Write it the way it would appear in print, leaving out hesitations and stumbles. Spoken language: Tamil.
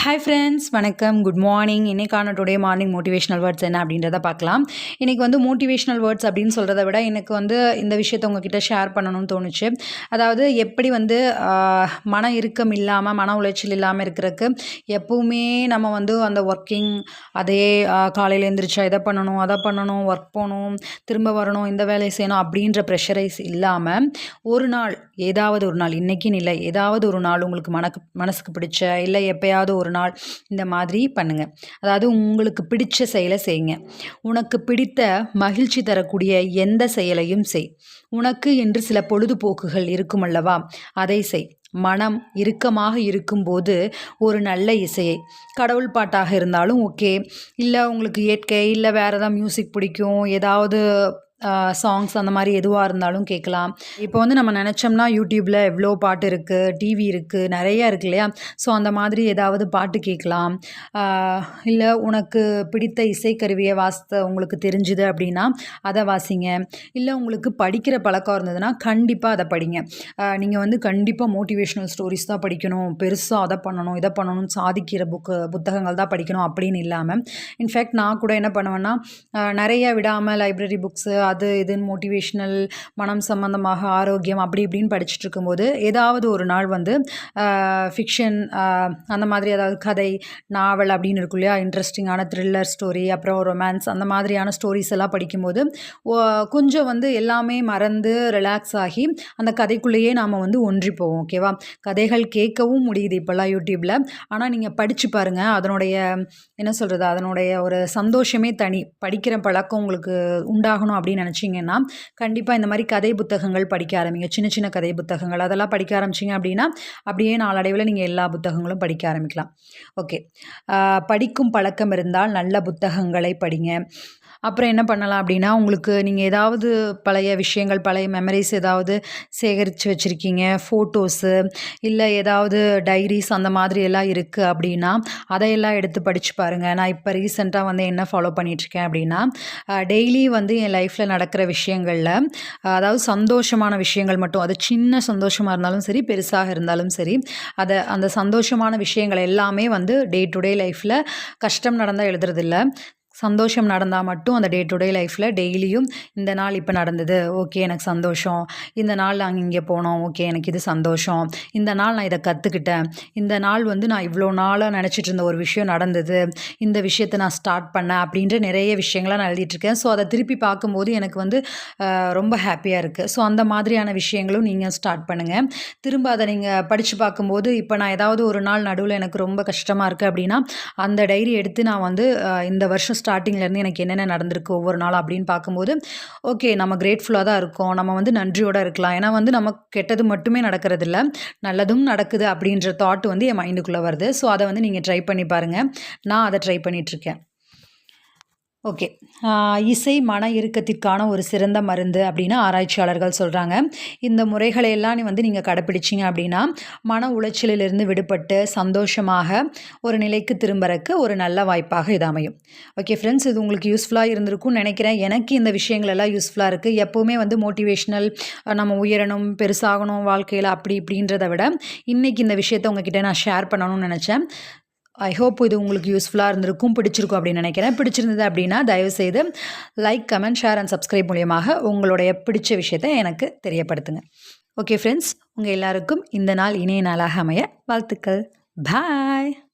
ஹாய் ஃப்ரெண்ட்ஸ், வணக்கம், குட் மார்னிங். இன்றைக்கான டுடே மார்னிங் மோட்டிவேஷனல் வேர்ட்ஸ் என்ன அப்படின்றத பார்க்கலாம். இன்றைக்கி வந்து மோட்டிவேஷனல் வேர்ட்ஸ் அப்படின்னு சொல்கிறத விட எனக்கு வந்து இந்த விஷயத்தை உங்ககிட்ட ஷேர் பண்ணணும்னு தோணுச்சு. அதாவது எப்படி வந்து மன இறுக்கம் இல்லாமல், மன உளைச்சல் இல்லாமல் இருக்கிறதுக்கு எப்பவுமே நம்ம வந்து அந்த ஒர்க்கிங் அதே காலையில் எழுந்திரிச்சா இதை பண்ணணும், அதை பண்ணணும், ஒர்க் போகணும், திரும்ப வரணும், இந்த வேலையை செய்யணும் அப்படின்ற ப்ரெஷரைஸ் இல்லாமல் ஒரு நாள், ஏதாவது ஒரு நாள், இன்றைக்கின்னு இல்லை, ஏதாவது ஒரு நாள் உங்களுக்கு மனசுக்கு பிடிச்ச, இல்லை எப்பயாவது ஒரு நாள் இந்த மாதிரி பண்ணுங்க. அதாவது உங்களுக்கு பிடிச்ச செயலை செய்யுங்க. உனக்கு பிடித்த மகிழ்ச்சி தரக்கூடிய எந்த செயலையும் செய். உனக்கு என்று சில பொழுதுபோக்குகள் இருக்கும் அல்லவா, அதை செய். மனம் இறுக்கமாக இருக்கும்போது ஒரு நல்ல இசையை, கடவுள் பாட்டாக இருந்தாலும் ஓகே, இல்லை உங்களுக்கு இயற்கை, இல்லை வேறு ஏதாவது மியூசிக் பிடிக்கும், ஏதாவது சாங்ஸ் அந்த மாதிரி எதுவாக இருந்தாலும் கேட்கலாம். இப்போ வந்து நம்ம நினச்சோம்னா யூடியூப்பில் எவ்வளோ பாட்டு இருக்குது, டிவி இருக்குது, நிறையா இருக்கு இல்லையா? ஸோ அந்த மாதிரி ஏதாவது பாட்டு கேட்கலாம். இல்லை உனக்கு பிடித்த இசைக்கருவியை வாசித்த உங்களுக்கு தெரிஞ்சுது அப்படின்னா அதை வாசிங்க. இல்லை உங்களுக்கு படிக்கிற பழக்கம் இருந்ததுன்னா கண்டிப்பாக அதை படிங்க. நீங்கள் வந்து கண்டிப்பாக மோட்டிவேஷ்னல் ஸ்டோரிஸ் தான் படிக்கணும், பெருசாக அதை பண்ணணும், இதை பண்ணணும்னு சாதிக்கிற புத்தகங்கள் தான் படிக்கணும் அப்படின்னு இல்லாமல், இன்ஃபேக்ட் நான் கூட என்ன பண்ணுவேன்னா நிறைய விடாமல் லைப்ரரி புக்ஸு அது இதுன்னு மோட்டிவேஷ்னல், மனம் சம்மந்தமாக, ஆரோக்கியம் அப்படி இப்படின்னு படிச்சுட்டு இருக்கும்போது ஏதாவது ஒரு நாள் வந்து ஃபிக்ஷன் அந்த மாதிரி ஏதாவது கதை, நாவல் அப்படின்னு இருக்கும் இல்லையா, இன்ட்ரெஸ்டிங்கான த்ரில்லர் ஸ்டோரி, அப்புறம் ரொமான்ஸ் அந்த மாதிரியான ஸ்டோரிஸ் எல்லாம் படிக்கும்போது கொஞ்சம் வந்து எல்லாமே மறந்து ரிலாக்ஸ் ஆகி அந்த கதைக்குள்ளேயே நாம் வந்து ஒன்றி போவோம். ஓகேவா? கதைகள் கேட்கவும் முடியுது இப்போல்லாம் யூடியூப்பில். ஆனால் நீங்கள் படித்து பாருங்கள், அதனுடைய என்ன சொல்கிறது, அதனுடைய ஒரு சந்தோஷமே தனி. படிக்கிற பழக்கம் உங்களுக்கு உண்டாகணும் அப்படின்னு நினச்சிங்கன்னா கண்டிப்பாக இந்த மாதிரி கதை புத்தகங்கள் படிக்க ஆரம்பிங்க. சின்ன சின்ன கதை புத்தகங்கள் அதெல்லாம் படிக்க ஆரம்பிச்சிங்க அப்படின்னா அப்படியே நாளடைவில் நீங்கள் எல்லா புத்தகங்களும் படிக்க ஆரம்பிக்கலாம். ஓகே, படிக்கும் பழக்கம் இருந்தால் நல்ல புத்தகங்களை படிங்க. அப்புறம் என்ன பண்ணலாம் அப்படின்னா, உங்களுக்கு நீங்கள் ஏதாவது பழைய விஷயங்கள், பழைய மெமரிஸ் ஏதாவது சேகரித்து வச்சுருக்கீங்க, ஃபோட்டோஸு, இல்லை ஏதாவது டைரிஸ் அந்த மாதிரி எல்லாம் இருக்குது அப்படின்னா அதையெல்லாம் எடுத்து படித்து பாருங்கள். நான் இப்போ ரீசெண்டாக வந்து என்ன ஃபாலோ பண்ணிகிட்ருக்கேன் அப்படின்னா, டெய்லி வந்து என் லைஃப்பில் நடக்கிற விஷயங்களில், அதாவது சந்தோஷமான விஷயங்கள் மட்டும், அது சின்ன சந்தோஷமாக இருந்தாலும் சரி, பெருசாக இருந்தாலும் சரி, அந்த சந்தோஷமான விஷயங்கள் எல்லாமே வந்து டே டு டே லைஃப்பில், கஷ்டம் நடந்தால் எழுதுறதில்ல, சந்தோஷம் நடந்தால் மட்டும் அந்த டே டு டே லைஃப்பில் டெய்லியும் இந்த நாள் இப்போ நடந்தது, ஓகே எனக்கு சந்தோஷம், இந்த நாள் நாங்கள் இங்கே போனோம், ஓகே எனக்கு இது சந்தோஷம், இந்த நாள் நான் இதை கற்றுக்கிட்டேன், இந்த நாள் வந்து நான் இவ்வளோ நாளாக நினச்சிட்டு இருந்த ஒரு விஷயம் நடந்தது, இந்த விஷயத்தை நான் ஸ்டார்ட் பண்ணேன் அப்படின்ற நிறைய விஷயங்களாக நான் எழுதிட்டுருக்கேன். ஸோ அதை திருப்பி பார்க்கும்போது எனக்கு வந்து ரொம்ப ஹாப்பியாக இருக்குது. ஸோ அந்த மாதிரியான விஷயங்களும் நீங்கள் ஸ்டார்ட் பண்ணுங்கள். திரும்ப அதை நீங்கள் படித்து பார்க்கும்போது, இப்போ நான் ஏதாவது ஒரு நாள் நடுவில் எனக்கு ரொம்ப கஷ்டமாக இருக்குது அப்படின்னா அந்த டைரி எடுத்து நான் வந்து இந்த வருஷம் ஸ்டார்டிங்லேருந்து எனக்கு என்னென்ன நடந்திருக்கு ஒவ்வொரு நாள் அப்படின்னு பார்க்கும்போது, ஓகே நம்ம கிரேட்ஃபுல்லாக தான் இருக்கோம், நம்ம வந்து நன்றியோடு இருக்கலாம். ஏன்னா வந்து நமக்கு கெட்டது மட்டுமே நடக்கிறதில்ல, நல்லதும் நடக்குது அப்படின்ற தாட் வந்து என் மைண்டுக்குள்ளே வருது. ஸோ அதை வந்து நீங்கள் ட்ரை பண்ணி பாருங்கள். நான் அதை ட்ரை பண்ணிகிட்ருக்கேன். ஓகே, இசை மன இறுக்கத்திற்கான ஒரு சிறந்த மருந்து அப்படின்னு ஆராய்ச்சியாளர்கள் சொல்கிறாங்க. இந்த முறைகளை எல்லாம் வந்து நீங்கள் கடைப்பிடிச்சிங்க அப்படின்னா மன உளைச்சலிலிருந்து விடுபட்டு சந்தோஷமாக ஒரு நிலைக்கு திரும்பறக்கு ஒரு நல்ல வாய்ப்பாக இது அமையும். ஓகே ஃப்ரெண்ட்ஸ், இது உங்களுக்கு யூஸ்ஃபுல்லாக இருந்திருக்கும்னு நினைக்கிறேன். எனக்கு இந்த விஷயங்கள் எல்லாம் யூஸ்ஃபுல்லாக இருக்குது. எப்போவுமே வந்து மோட்டிவேஷ்னல், நம்ம உயரணும், பெருசாகணும் வாழ்க்கையில் அப்படி இப்படின்றத விட இன்றைக்கி இந்த விஷயத்தை உங்ககிட்ட நான் ஷேர் பண்ணணும்னு நினச்சேன். ஐ ஹோப் இது உங்களுக்கு யூஸ்ஃபுல்லாக இருந்திருக்கும், பிடிச்சிருக்கும் அப்படின்னு நினைக்கிறேன். பிடிச்சிருந்தது அப்படின்னா தயவுசெய்து like, comment, share and subscribe மூலியமாக உங்களுடைய பிடிச்ச விஷயத்தை எனக்கு தெரியப்படுத்துங்க. ஓகே ஃப்ரெண்ட்ஸ், உங்கள் எல்லாருக்கும் இந்த நாள் இனிய நாளாக அமைய வாழ்த்துக்கள். பாய்.